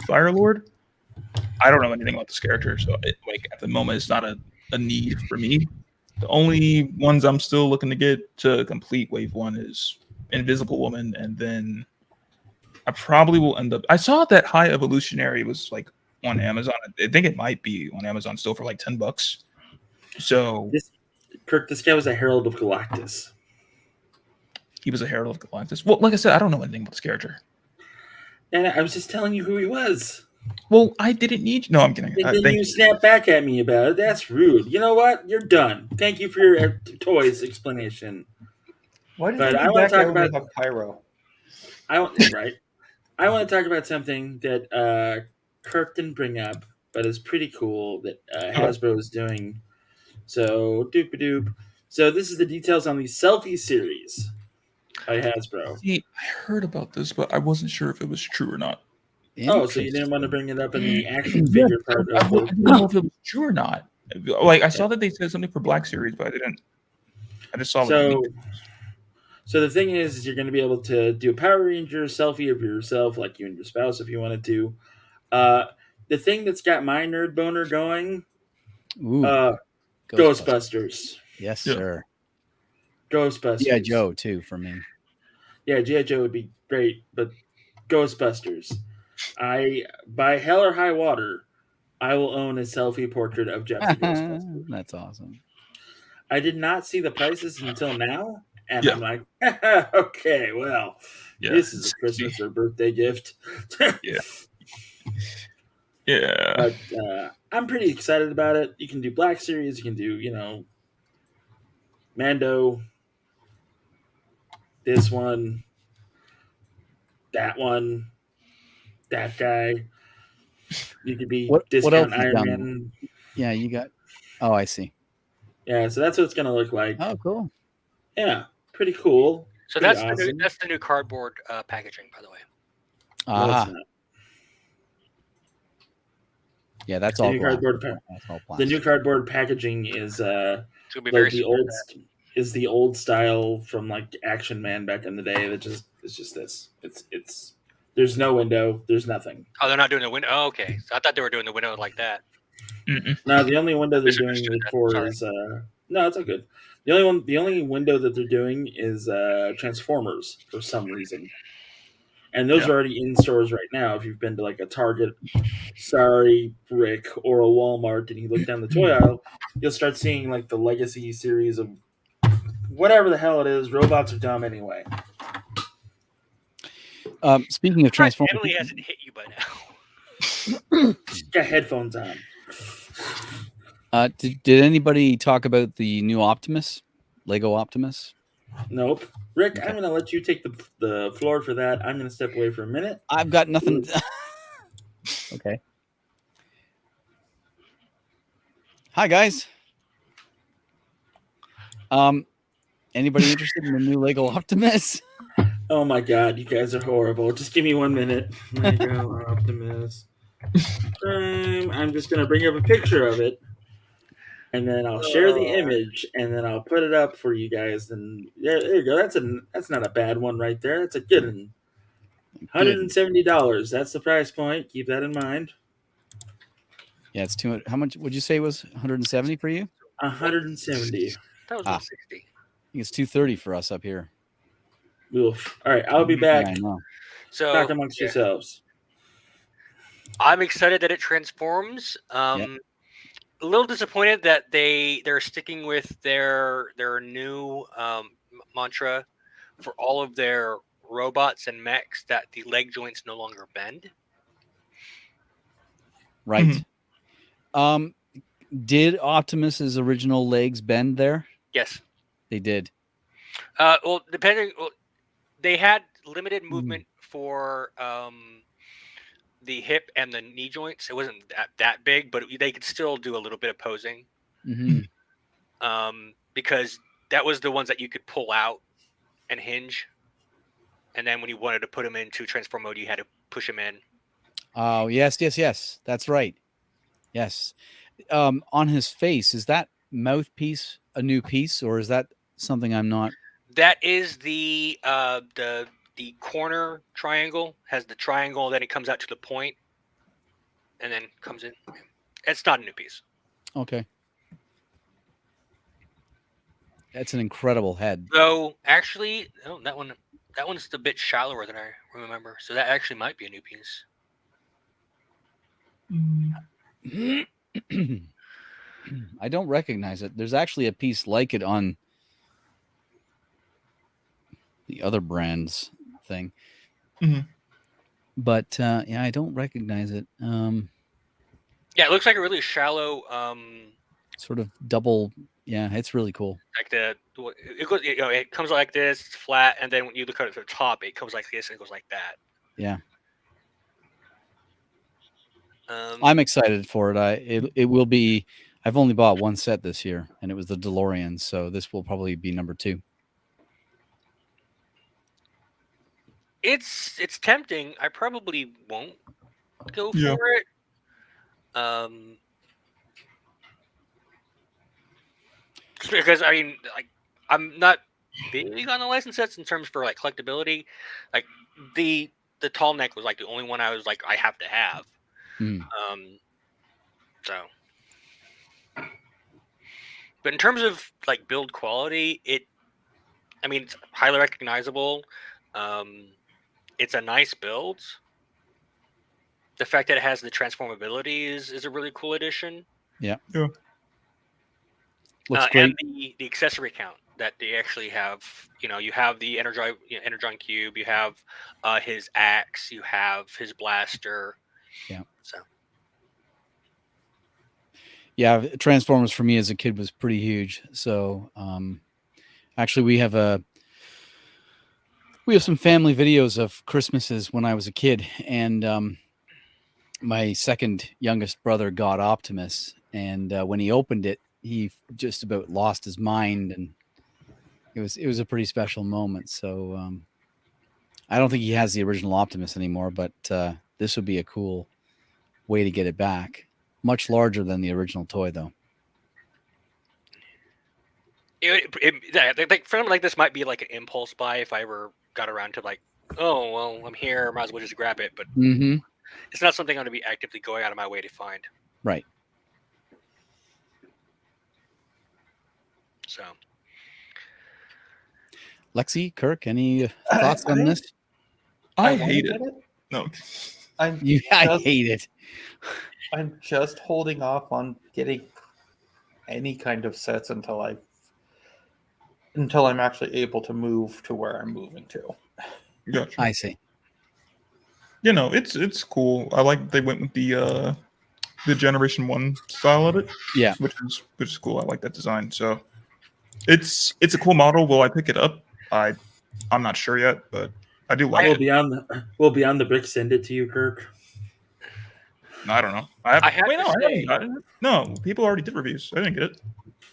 Firelord. I don't know anything about this character, so at the moment it's not a need for me. The only ones I'm still looking to get to complete Wave 1 is Invisible Woman, and then I probably will end up. I saw that High Evolutionary was on Amazon. I think it might be on Amazon still for $10. So This guy was a Herald of Galactus. he was a Herald of Galactus. Well, like I said, I don't know anything about this character. And I was just telling you who he was. Well, I didn't need. No, I'm kidding. And then you snap back at me about it. That's rude. You know what? You're done. Thank you for your toys explanation. Why did But you I do want back to talk at me about Pyro? I want to talk about something that Kirk didn't bring up, but is pretty cool that Hasbro is doing. So doop doop. So this is the details on the Selfie series by Hasbro. See, I heard about this, but I wasn't sure if it was true or not. Oh, so you didn't want to bring it up in the action Yeah, figure part I of didn't know if it was true or not. I saw that they said something for Black Series, but I didn't. I just saw So the thing is you're going to be able to do a Power Ranger selfie of yourself, like you and your spouse, if you wanted to. The thing that's got my nerd boner going, Ghostbusters. Yes, Yeah. sir. Ghostbusters. Yeah, Joe too for me. Yeah, G.I. Joe would be great, but Ghostbusters. By hell or high water, I will own a selfie portrait of Jeff the Ghostbuster. That's awesome. I did not see the prices until now, and Yeah. I'm like, okay, well, this is a Christmas or birthday gift. Yeah. But I'm pretty excited about it. You can do Black Series, you can do, Mando, this one, that guy. You could be What discount else is Iron down Man. Yeah, you got. Oh, I see. Yeah, so that's what it's gonna look like. Oh, cool. Yeah, pretty cool. So Pretty that's awesome. the new cardboard packaging, by the way. No, it's Ah, not. yeah, that's The all new glass. cardboard That's all The plastic. new cardboard packaging is It's gonna be like very the similar to old that. is the old style from Action Man back in the day. It's just this. It's there's no window. There's nothing. Oh, they're not doing the window. Oh, okay. So I thought they were doing the window like that. No, the only window they're doing Misunderstood it that. for Sorry. is no, it's all good. The only window that they're doing is Transformers for some reason, and those are already in stores right now. If you've been to a Target, sorry, Brick, or a Walmart, and you look down the toy aisle, you'll start seeing the Legacy series of whatever the hell it is. Robots are dumb anyway. Speaking of Transformers, Emily hasn't hit you by now. Got headphones on. did anybody talk about the new Optimus, Lego Optimus? Nope. Rick, Okay. I'm going to let you take the floor for that. I'm going to step away for a minute. I've got nothing. Okay. Hi guys. Anybody interested in the new Lego Optimus? Oh my god, you guys are horrible. Just give me 1 minute. Lego Optimus. I'm just going to bring up a picture of it. And then I'll share the image, and then I'll put it up for you guys. And there you go. That's not a bad one right there. That's a good one. $170. That's the price point. Keep that in mind. Yeah, it's 200. How much would you say was 170 for you? 170. That was 160. I think it's 230 for us up here. Oof. All right, I'll be back. Yeah, I know. So Talk amongst yourselves. I'm excited that it transforms. Yep. a little disappointed that they're sticking with their new mantra for all of their robots and mechs, that the leg joints no longer bend. Right. Did Optimus's original legs bend there? Yes. They did. Well, they had limited movement for the hip and the knee joints. It wasn't that big, but they could still do a little bit of posing. Because that was the ones that you could pull out and hinge, and then when you wanted to put them into transform mode, you had to push them in. Oh, yes. That's right. Yes. On his face, is that mouthpiece a new piece, or is that something I'm not? That is the corner triangle has the triangle, then it comes out to the point, and then comes in. It's not a new piece. Okay. That's an incredible head. Though, actually, that one's a bit shallower than I remember, so that actually might be a new piece. I don't recognize it. There's actually a piece like it on the other brand's thing. But yeah, I don't recognize it. Yeah, it looks like a really shallow sort of double. Yeah, it's really cool. Like it goes, it comes like this, it's flat, and then when you look at it to the top, it comes like this and it goes like that. Yeah. I'm excited for it. It will be. I've only bought one set this year, and it was the DeLorean, so this will probably be number 2. It's tempting. I probably won't go for it. Because I mean, like, I'm not big on the license sets in terms for like collectability. Like the tall neck was like the only one I was like I have to have. So, but in terms of like build quality, I mean, it's highly recognizable. It's a nice build. The fact that it has the transformability is a really cool addition. Yeah. Looks great. And the accessory count that they actually have. You have the Energon cube, you have his axe, you have his blaster. Yeah. So. Yeah, Transformers for me as a kid was pretty huge. So, actually, we have some family videos of Christmases when I was a kid, and my second youngest brother got Optimus, and when he opened it, he just about lost his mind, and it was a pretty special moment. So, I don't think he has the original Optimus anymore, but this would be a cool way to get it back. Much larger than the original toy, though. Something like this might be like an impulse buy if I ever got around to like, oh well, I'm here, might as well just grab it. But it's not something I'm going to be actively going out of my way to find. Right. So, Lexi, Kirk, any thoughts on this? I hate it. No, I hate it. I'm just holding off on getting any kind of sets until I'm actually able to move to where I'm moving to. Gotcha. I see. It's cool. I like they went with the Generation 1 style of it. Yeah, which is cool. I like that design. So it's a cool model. Will I pick it up? I'm not sure yet, but I do like it. Will Beyond the Brick send it to you, Kirk? No, I don't know. No, people already did reviews. I didn't get it.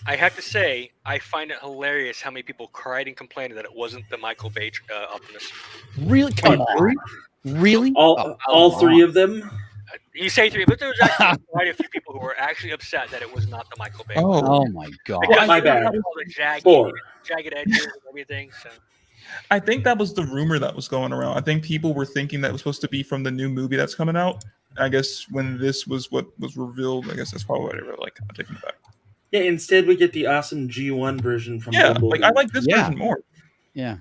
I have to say, I find it hilarious how many people cried and complained that it wasn't the Michael Bay Optimus. Really? Come on. Really? All three of them? You say 3, but there was actually quite a few people who were actually upset that it was not the Michael Bay. Oh my god! My bad. All the jagged edges and everything. So. I think that was the rumor that was going around. I think people were thinking that it was supposed to be from the new movie that's coming out. I guess when this was what was revealed, I guess that's probably what I really like. I'm taking it back. Yeah, instead we get the awesome G1 version from Bumblebee. Bumblebee. I like this version more. Yeah.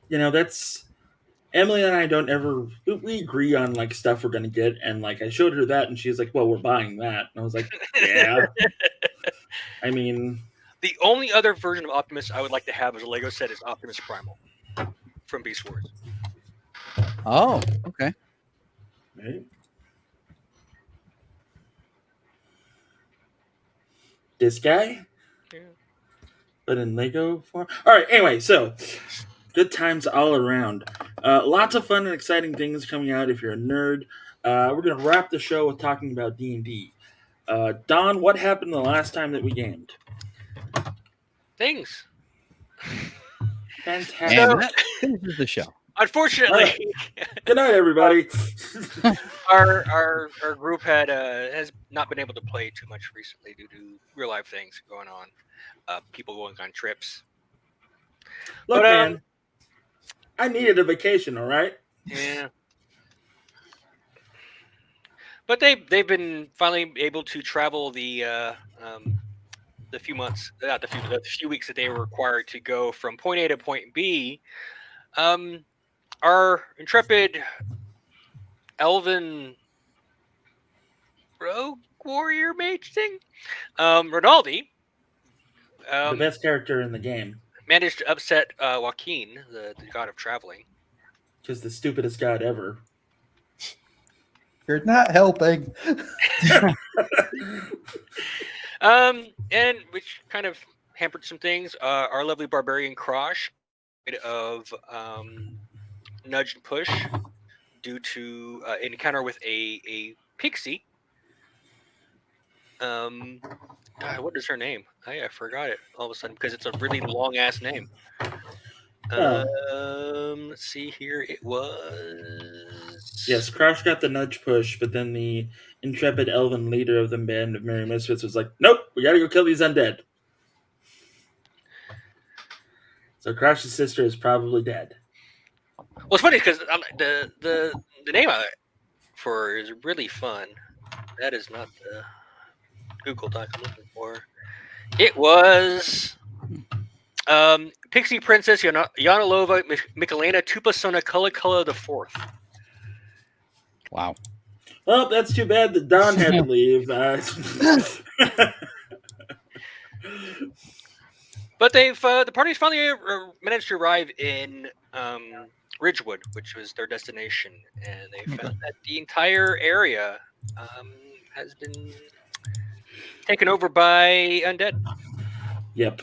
That's Emily and I don't ever we agree on like stuff we're gonna get, and like I showed her that, and she's like, "Well, we're buying that," and I was like, "Yeah." I mean, The only other version of Optimus I would like to have as a Lego set is Optimus Primal from Beast Wars. Oh, okay. right? This guy, Yeah. but in Lego form. All right. Anyway, so good times all around. Lots of fun and exciting things coming out if you're a nerd. We're gonna wrap the show with talking about D&D. Don, what happened the last time that we gamed? Things. Fantastic. And that finishes the show. Unfortunately, Good night, everybody. our group has not been able to play too much recently due to real life things going on. People going on trips. Look, But, man, I needed a vacation. All right. Yeah. But they've been finally able to travel the few months, not the few weeks that they were required to go from point A to point B. Our intrepid elven rogue warrior mage thing, Ronaldi, The best character in the game, managed to upset Joaquin, the god of traveling. just the stupidest god ever. You're not helping. And which kind of hampered some things. Our lovely barbarian Krosh of nudge and push due to an encounter with a pixie. What is her name? I forgot it all of a sudden because it's a really long ass name. Let's see here. It was Yes, Crash got the nudge push, but then the intrepid elven leader of the band of Merry Misfits was like, "Nope, we gotta go kill these undead." So Crash's sister is probably dead. Well, it's funny because the name of it for is really fun. That is not the Google doc I'm looking for. It was Pixie Princess Yanalova Michelena Tupasona Kulikula the Fourth. Wow. Well, that's too bad that Don had to leave. But the party's finally managed to arrive in Ridgewood, which was their destination, and they found that the entire area has been taken over by undead. Yep.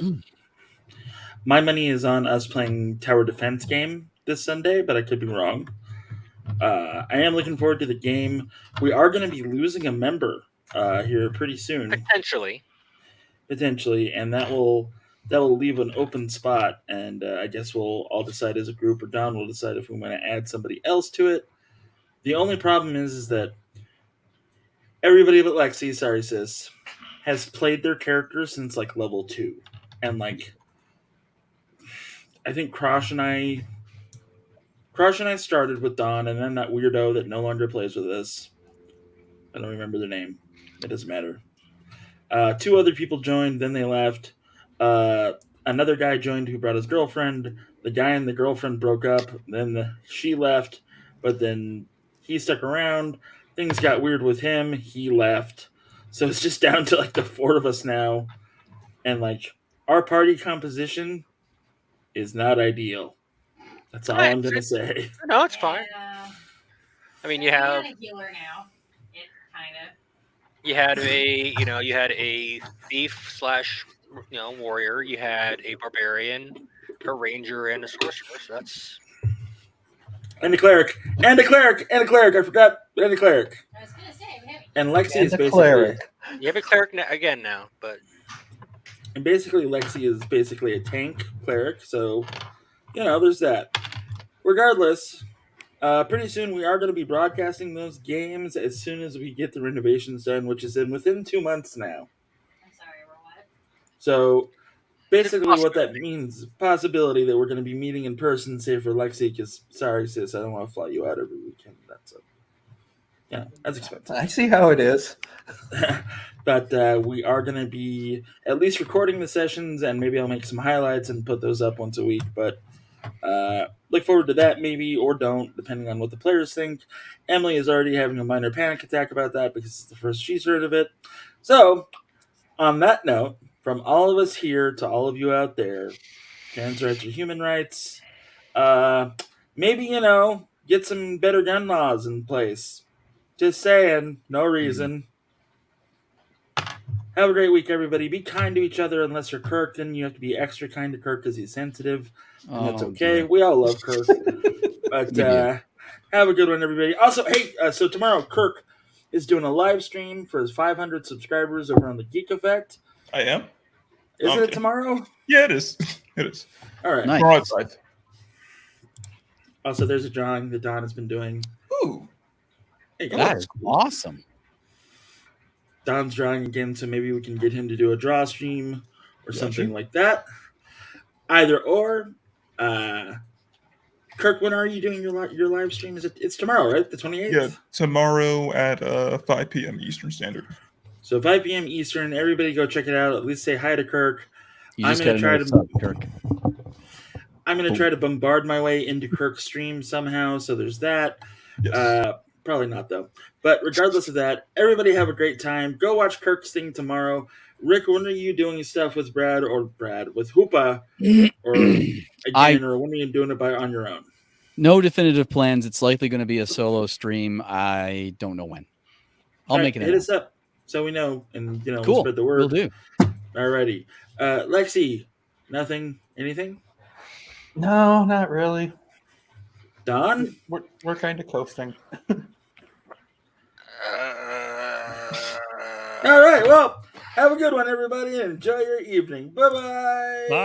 My money is on us playing tower defense game this Sunday, but I could be wrong. I am looking forward to the game. We are going to be losing a member here pretty soon, potentially, and that will leave an open spot. And I guess we'll all decide as a group, or Don will decide if we want to add somebody else to it. The only problem is that everybody but Lexi, sorry sis, has played their character since like level 2, and like I think Crash and I started with Don, and then that weirdo that no longer plays with us. I don't remember their name. It doesn't matter. 2 other people joined, then they left. Another guy joined who brought his girlfriend. The guy and the girlfriend broke up. Then she left, but then he stuck around. Things got weird with him. He left. So it's just down to like the 4 of us now. And like our party composition is not ideal. That's all I'm going to say. No, it's fine. I mean, you have a healer now. It kind of. you had a thief / warrior. You had a barbarian, a ranger, and a sorcerer. So that's And a cleric. And a cleric. And a cleric. I forgot. And a cleric. I was gonna say we haven't. And Lexi And is a basically cleric. you have a cleric again now, but And basically, Lexi is basically a tank cleric, so, there's that. Regardless, pretty soon we are going to be broadcasting those games as soon as we get the renovations done, which is within 2 months now. I'm sorry, we're what? So, basically what that means, possibility that we're going to be meeting in person, save for Lexi, because, sorry sis, I don't want to fly you out every weekend. That's expensive. I see how it is. But we are going to be at least recording the sessions, and maybe I'll make some highlights and put those up once a week. But Look forward to that, maybe, or don't, depending on what the players think. Emily is already having a minor panic attack about that because it's the first she's heard of it. So, on that note, from all of us here to all of you out there, trans rights are human rights. Maybe, get some better gun laws in place. Just saying, no reason. Have a great week, everybody. Be kind to each other unless you're Kirk. Then you have to be extra kind to Kirk because he's sensitive. And that's okay. Dear. We all love Kirk. But We do. have a good one, everybody. Also, hey, so tomorrow Kirk is doing a live stream for his 500 subscribers over on the Geek Effect. I am. Isn't Okay. it tomorrow? Yeah, it is. It is. All right. Nice. Broadside. Also, there's a drawing that Don has been doing. Ooh. Hey, guys. That is awesome. Don's drawing again, so maybe we can get him to do a draw stream or Gotcha. something like that. Either or. Kirk, when are you doing your live stream? It's tomorrow, right? The 28th? Yeah, tomorrow at 5 p.m. Eastern Standard. So 5 p.m. Eastern. Everybody go check it out. At least say hi to Kirk. You I'm just gonna got try to to- sub, Kirk. I'm going to try to bombard my way into Kirk's stream somehow, so there's that. Yes. Probably not, though. But regardless of that, everybody have a great time. Go watch Kirk's thing tomorrow. Rick, when are you doing stuff with Brad, with Hoopa? Or again, or when are you doing it on your own? No definitive plans. It's likely going to be a solo stream. I don't know when. I'll make it. Hit us up so we know, and Cool. we'll spread the word. Will do. Alrighty. Lexi, nothing? Anything? No, not really. Don? We're kind of coasting. All right. Well, have a good one, everybody, and enjoy your evening. Bye-bye. Bye.